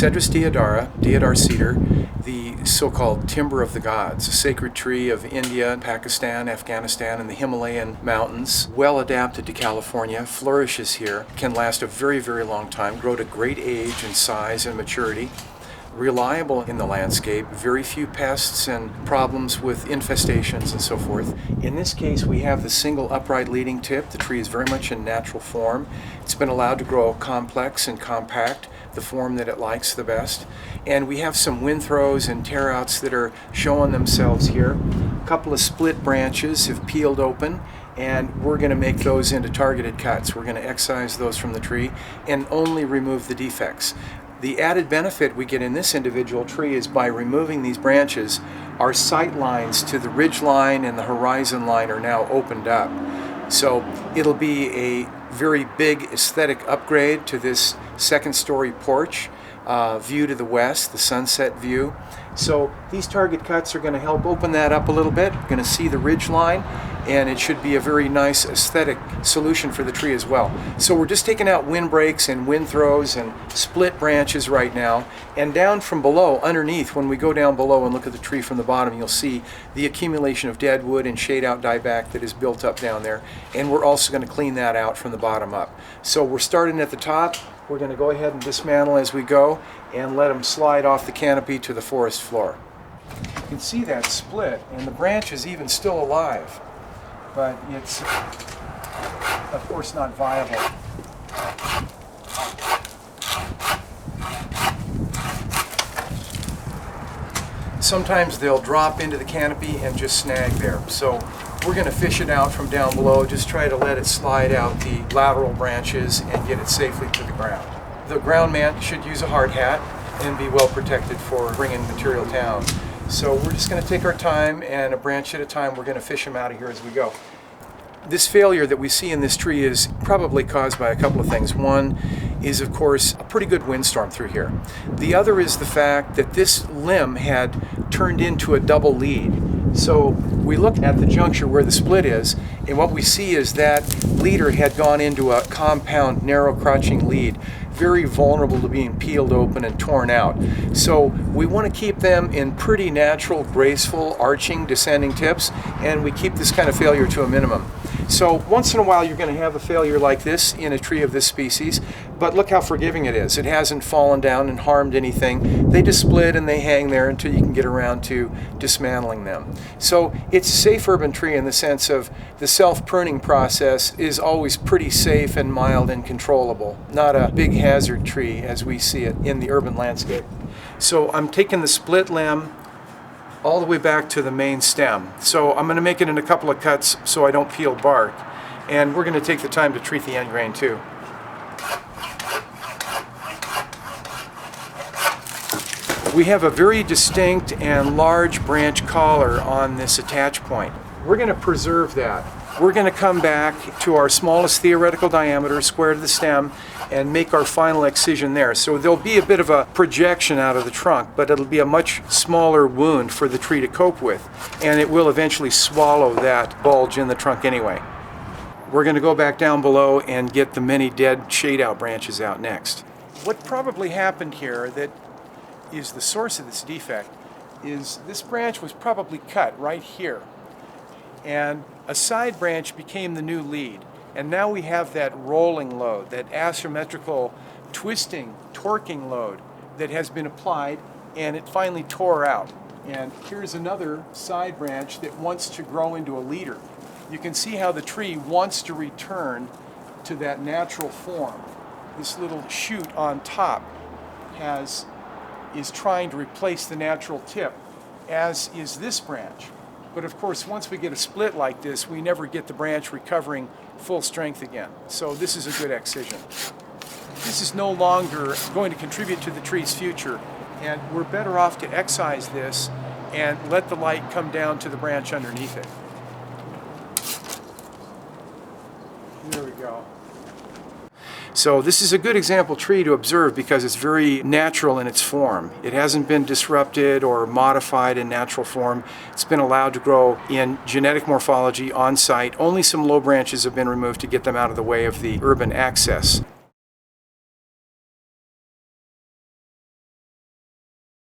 Cedrus Deodar Cedar, the so-called timber of the gods, a sacred tree of India, Pakistan, Afghanistan, and the Himalayan mountains, well adapted to California, flourishes here, can last a very, very long time, grow to great age and size and maturity, reliable in the landscape, very few pests and problems with infestations and so forth. In this case, we have the single upright leading tip. The tree is very much in natural form. It's been allowed to grow complex and compact, the form that it likes the best. And we have some wind throws and tear outs that are showing themselves here. A couple of split branches have peeled open, and we're going to make those into targeted cuts. We're going to excise those from the tree and only remove the defects. The added benefit we get in this individual tree is by removing these branches, our sight lines to the ridge line and the horizon line are now opened up. So it'll be a very big aesthetic upgrade to this second-story porch, view to the west, the sunset view. So these target cuts are going to help open that up a little bit. You're going to see the ridge line, and it should be a very nice aesthetic solution for the tree as well. So we're just taking out windbreaks and wind throws and split branches right now. And down from below, underneath, when we go down below and look at the tree from the bottom, you'll see the accumulation of dead wood and shade out dieback that is built up down there. And we're also going to clean that out from the bottom up. So we're starting at the top. We're going to go ahead and dismantle as we go and let them slide off the canopy to the forest floor. You can see that split, and the branch is even still alive, but it's of course not viable. Sometimes they'll drop into the canopy and just snag there. So we're going to fish it out from down below, just try to let it slide out the lateral branches and get it safely to the ground. The ground man should use a hard hat and be well protected for bringing material down. So we're just going to take our time, and a branch at a time we're going to fish them out of here as we go. This failure that we see in this tree is probably caused by a couple of things. One is, of course, a pretty good windstorm through here. The other is the fact that this limb had turned into a double lead. So we look at the juncture where the split is, and what we see is that leader had gone into a compound, narrow crotching lead, very vulnerable to being peeled open and torn out. So we want to keep them in pretty natural, graceful, arching, descending tips, and we keep this kind of failure to a minimum. So once in a while you're going to have a failure like this in a tree of this species, but look how forgiving it is. It hasn't fallen down and harmed anything. They just split and they hang there until you can get around to dismantling them. So it's a safe urban tree in the sense of the self-pruning process is always pretty safe and mild and controllable, not a big hazard tree as we see it in the urban landscape. So I'm taking the split limb all the way back to the main stem. So I'm going to make it in a couple of cuts so I don't peel bark. And we're going to take the time to treat the end grain too. We have a very distinct and large branch collar on this attach point. We're going to preserve that. We're going to come back to our smallest theoretical diameter, square to the stem, and make our final excision there. So there'll be a bit of a projection out of the trunk, but it'll be a much smaller wound for the tree to cope with, and it will eventually swallow that bulge in the trunk anyway. We're going to go back down below and get the many dead shade out branches out next. What probably happened here that is the source of this defect is this branch was probably cut right here, and a side branch became the new lead. And now we have that rolling load, that asymmetrical twisting, torquing load that has been applied, and it finally tore out. And here's another side branch that wants to grow into a leader. You can see how the tree wants to return to that natural form. This little shoot on top is trying to replace the natural tip, as is this branch. But of course, once we get a split like this, we never get the branch recovering full strength again. So this is a good excision. This is no longer going to contribute to the tree's future, and we're better off to excise this and let the light come down to the branch underneath it. There we go. So this is a good example tree to observe because it's very natural in its form. It hasn't been disrupted or modified in natural form. It's been allowed to grow in genetic morphology on site. Only some low branches have been removed to get them out of the way of the urban access.